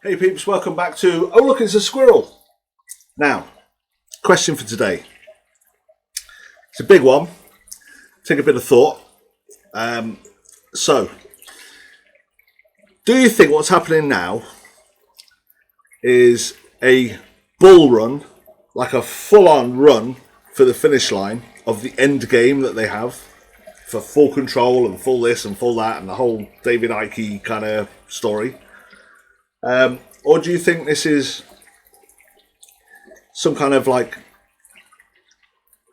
Hey peeps, welcome back to Oh Look, It's a Squirrel. Now, question for today. It's a big one. Take a bit of thought. So, do you think what's happening now is a bull run, like a full-on run for the finish line of the end game that they have for full control and full this and full that and the whole David Icke kind of story? Or do you think this is some kind of like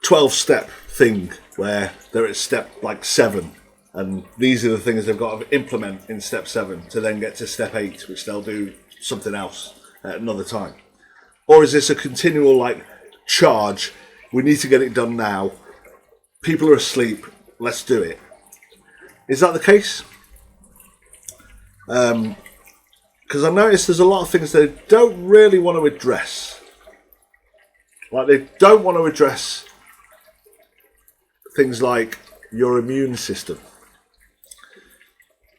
12-step thing where they're at step like 7 and these are the things they've got to implement in step 7 to then get to step 8, which they'll do something else at another time? Or is this a continual like charge? We need to get it done now. People are asleep. Let's do it. Is that the case? Because I noticed there's a lot of things they don't really want to address. Like they don't want to address things like your immune system.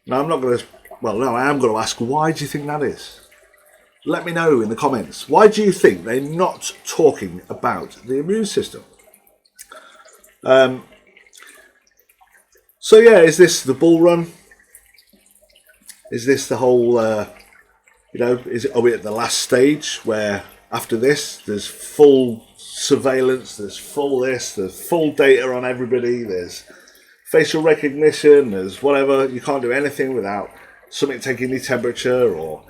Now I'm not going to, well no, I am going to ask, why do you think that is? Let me know in the comments. Why do you think they're not talking about the immune system? So yeah, is this the bull run? Is this the whole... are we at the last stage where after this there's full surveillance, there's full this, there's full data on everybody, there's facial recognition, there's whatever, you can't do anything without something taking your temperature, or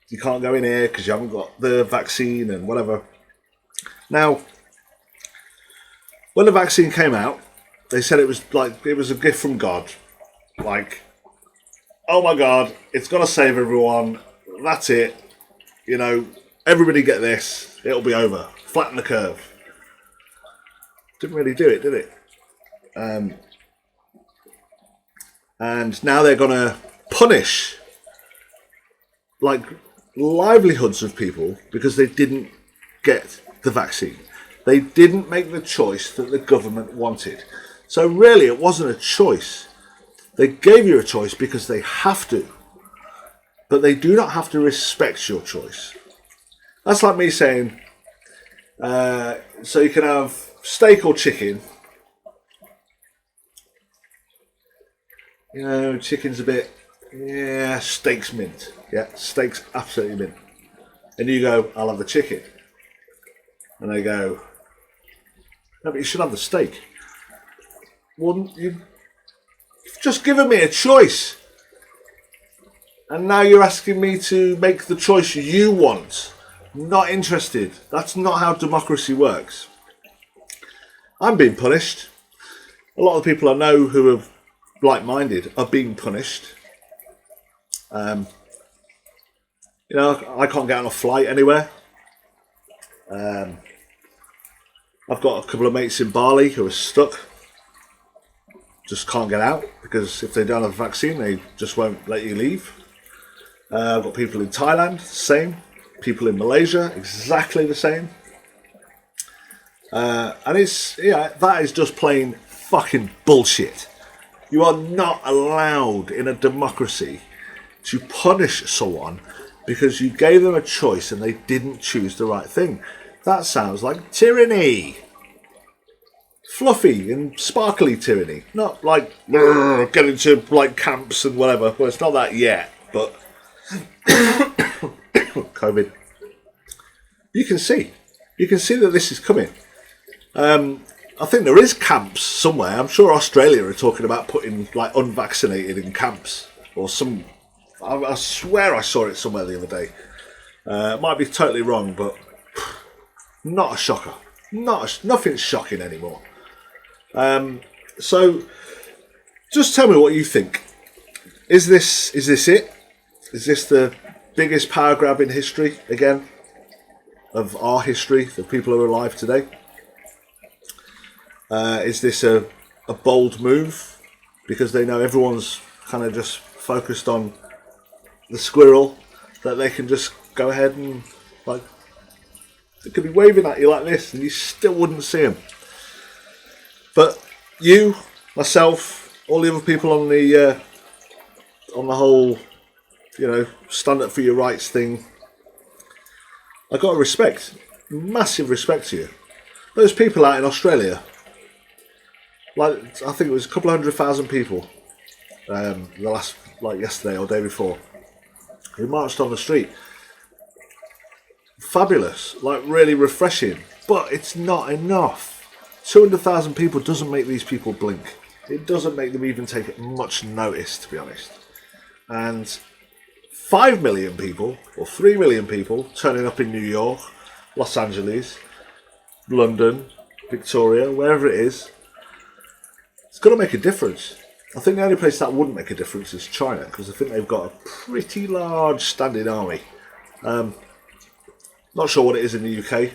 you can't go in here because you haven't got the vaccine and whatever. Now, when the vaccine came out, they said it was a gift from God. Like, oh my God, it's going to save everyone. That's it. Everybody get this. It'll be over. Flatten the curve. Didn't really do it, did it? And now they're going to punish livelihoods of people because they didn't get the vaccine. They didn't make the choice that the government wanted. So really, it wasn't a choice. They gave you a choice because they have to. But they do not have to respect your choice. That's like me saying, so you can have steak or chicken. Chicken's a bit, steak's mint. Yeah, steak's absolutely mint. And you go, I'll have the chicken. And they go, no, but you should have the steak. Well, you've just given me a choice. And now you're asking me to make the choice you want. Not interested. That's not how democracy works. I'm being punished. A lot of people I know who are like-minded are being punished. I can't get on a flight anywhere. I've got a couple of mates in Bali who are stuck. Just can't get out because if they don't have a vaccine, they just won't let you leave. I've got people in Thailand, same. People in Malaysia, exactly the same. And that is just plain fucking bullshit. You are not allowed in a democracy to punish someone because you gave them a choice and they didn't choose the right thing. That sounds like tyranny. Fluffy and sparkly tyranny. Not like get into like camps and whatever. Well, it's not that yet, but COVID. You can see that this is coming. I think there is camps somewhere. I'm sure Australia are talking about putting like unvaccinated in camps or some. I swear I saw it somewhere the other day. It might be totally wrong, but not a shocker. Nothing's shocking anymore. So, just tell me what you think. Is this it? Is this the biggest power grab in history again? Of our history, the people who are alive today? Is this a bold move? Because they know everyone's kind of just focused on the squirrel, that they can just go ahead and like they could be waving at you like this and you still wouldn't see them. But you, myself, all the other people on the whole stand up for your rights thing. I got massive respect to you. Those people out in Australia, like I think it was a couple of 100,000 people, yesterday or day before, who marched on the street. Fabulous, like really refreshing, but it's not enough. 200,000 people doesn't make these people blink. It doesn't make them even take much notice, to be honest. And 5 million people or 3 million people turning up in New York, Los Angeles, London, Victoria, wherever it is, it's got to make a difference. I think the only place that wouldn't make a difference is China, because I think they've got a pretty large standing army. Not sure what it is in the UK,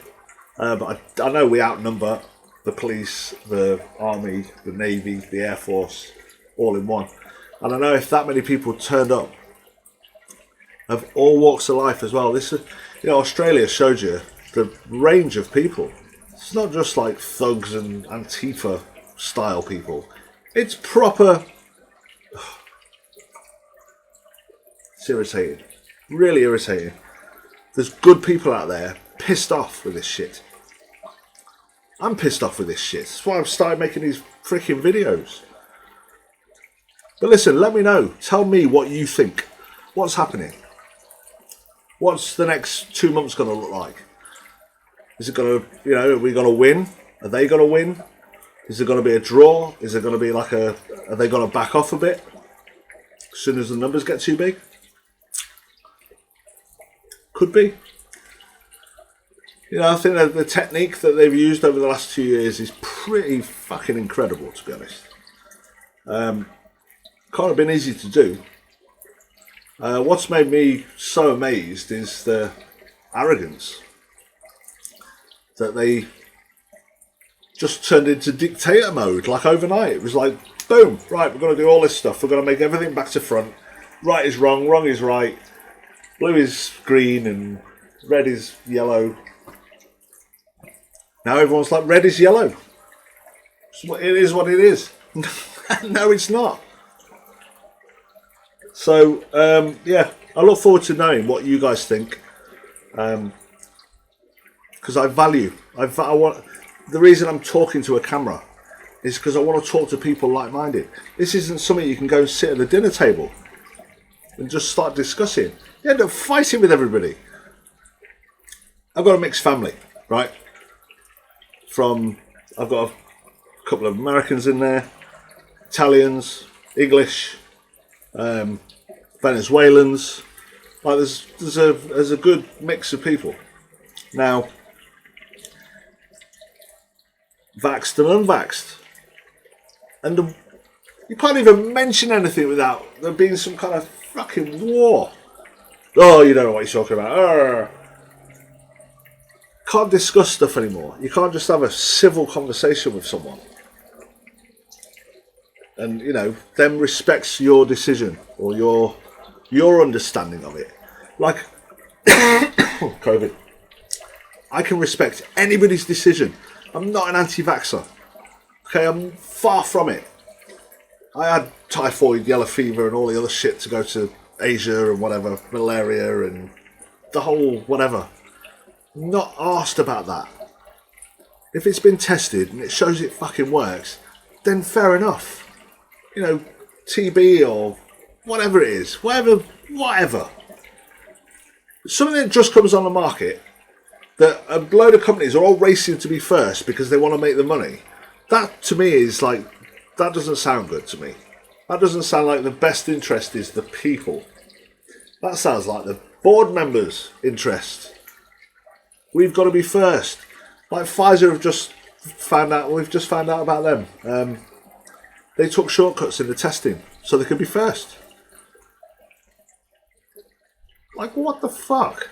but I know we outnumber the police, the army, the navy, the air force, all in one. And I know if that many people turned up, of all walks of life as well. Australia showed you the range of people. It's not just like thugs and Antifa style people. It's proper. It's irritating. Really irritating. There's good people out there pissed off with this shit. I'm pissed off with this shit. That's why I've started making these freaking videos. But listen, let me know. Tell me what you think. What's happening? What's the next 2 months going to look like? Is it going to, are we going to win? Are they going to win? Is there going to be a draw? Is there going to be are they going to back off a bit as soon as the numbers get too big? Could be. I think that the technique that they've used over the last 2 years is pretty fucking incredible, to be honest. Can't have been easy to do. What's made me so amazed is the arrogance that they just turned into dictator mode, like overnight. It was like, boom, right, we're going to do all this stuff. We're going to make everything back to front. Right is wrong, wrong is right. Blue is green and red is yellow. Now everyone's like, red is yellow. It is what it is. No, it's not. So, I look forward to knowing what you guys think. Because I want. The reason I'm talking to a camera is because I want to talk to people like-minded. This isn't something you can go and sit at the dinner table and just start discussing. You end up fighting with everybody. I've got a mixed family, right? I've got a couple of Americans in there, Italians, English, Venezuelans. Like there's a good mix of people. Now, vaxxed and unvaxxed. And you can't even mention anything without there being some kind of fucking war. Oh, you don't know what you're talking about. Arr. Can't discuss stuff anymore. You can't just have a civil conversation with someone. And, them respects your decision or your understanding of it. Like, COVID. I can respect anybody's decision. I'm not an anti-vaxxer. Okay, I'm far from it. I had typhoid, yellow fever and all the other shit to go to Asia and whatever, malaria and the whole whatever. I'm not asked about that. If it's been tested and it shows it fucking works, then fair enough. TB or whatever it is, whatever. Something that just comes on the market that a load of companies are all racing to be first because they want to make the money. That to me is like, that doesn't sound good to me. That doesn't sound like the best interest is the people. That sounds like the board members' interest. We've got to be first. Like Pfizer have just found out, we've just found out about them. They took shortcuts in the testing so they could be first. Like, what the fuck?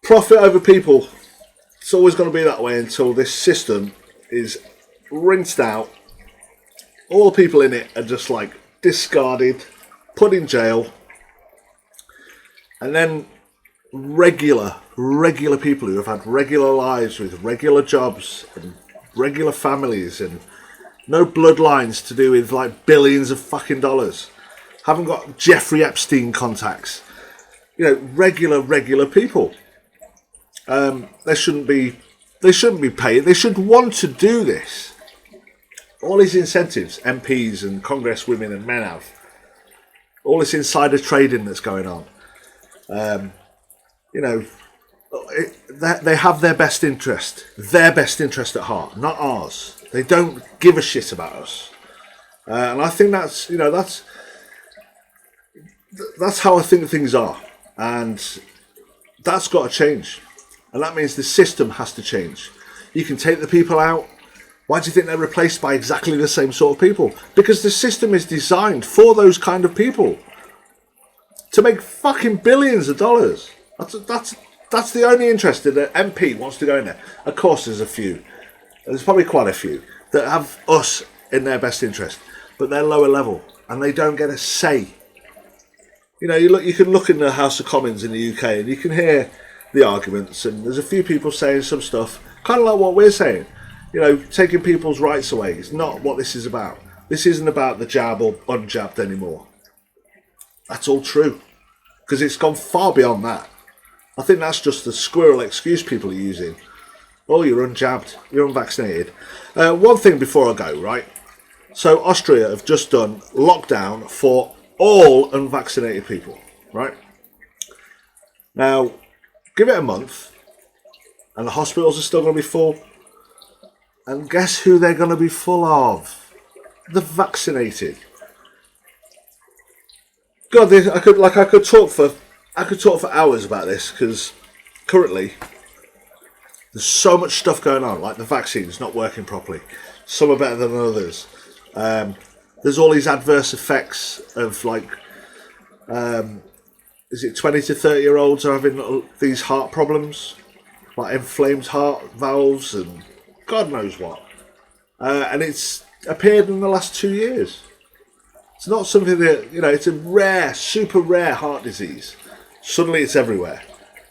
Profit over people. It's always going to be that way until this system is rinsed out. All the people in it are just like discarded, put in jail, and then regular people who have had regular lives with regular jobs and regular families and no bloodlines to do with like billions of fucking dollars haven't got Jeffrey Epstein contacts. You know, regular people. They shouldn't be paid. They should want to do this. All these incentives MPs and congresswomen and men have, all this insider trading that's going on, you know, they have their best interest at heart, not ours. They don't give a shit about us, and I think that's, you know, that's how I think things are, and that's got to change, and that means the system has to change. You can take the people out. Why do you think they're replaced by exactly the same sort of people? Because the system is designed for those kind of people to make fucking billions of dollars. That's the only interest that an MP wants to go in there. Of course, there's a few. There's probably quite a few that have us in their best interest, but they're lower level and they don't get a say. You know, you can look in the House of Commons in the UK and you can hear the arguments, and there's a few people saying some stuff kind of like what we're saying. You know, taking people's rights away is not what this is about. This isn't about the jab or unjabbed anymore. That's all true, because it's gone far beyond that. I think that's just the squirrel excuse people are using. Oh, you're unjabbed, you're unvaccinated. One thing before I go, right? So Austria have just done lockdown for all unvaccinated people, right? Now, give it a month, and the hospitals are still going to be full. And guess who they're going to be full of? The vaccinated. God, I could talk for hours about this, because currently there's so much stuff going on. Like the vaccine's not working properly. Some are better than others. There's all these adverse effects of, like, is it 20 to 30-year-olds are having these heart problems, like inflamed heart valves and God knows what. And it's appeared in the last 2 years. It's not something that, you know, it's a rare, super rare heart disease. Suddenly it's everywhere.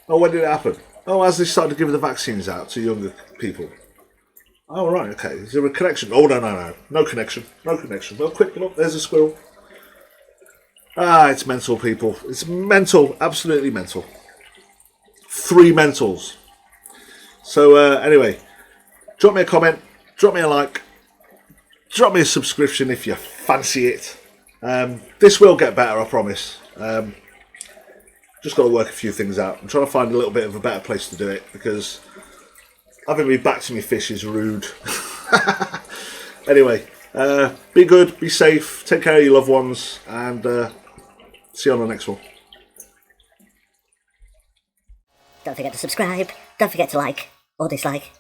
Oh, when did it happen? Oh, as they started to give the vaccines out to younger people. Oh, right, okay. Is there a connection? Oh, no. No connection. Well, quick, look, there's a squirrel. Ah, it's mental, people. It's mental, absolutely mental. 3 mentals. So, anyway, drop me a comment, drop me a like, drop me a subscription if you fancy it. This will get better, I promise. Just got to work a few things out. I'm trying to find a little bit of a better place to do it, because having me back to me fish is rude. Anyway, be good, be safe, take care of your loved ones, and see you on the next one. Don't forget to subscribe, don't forget to like or dislike.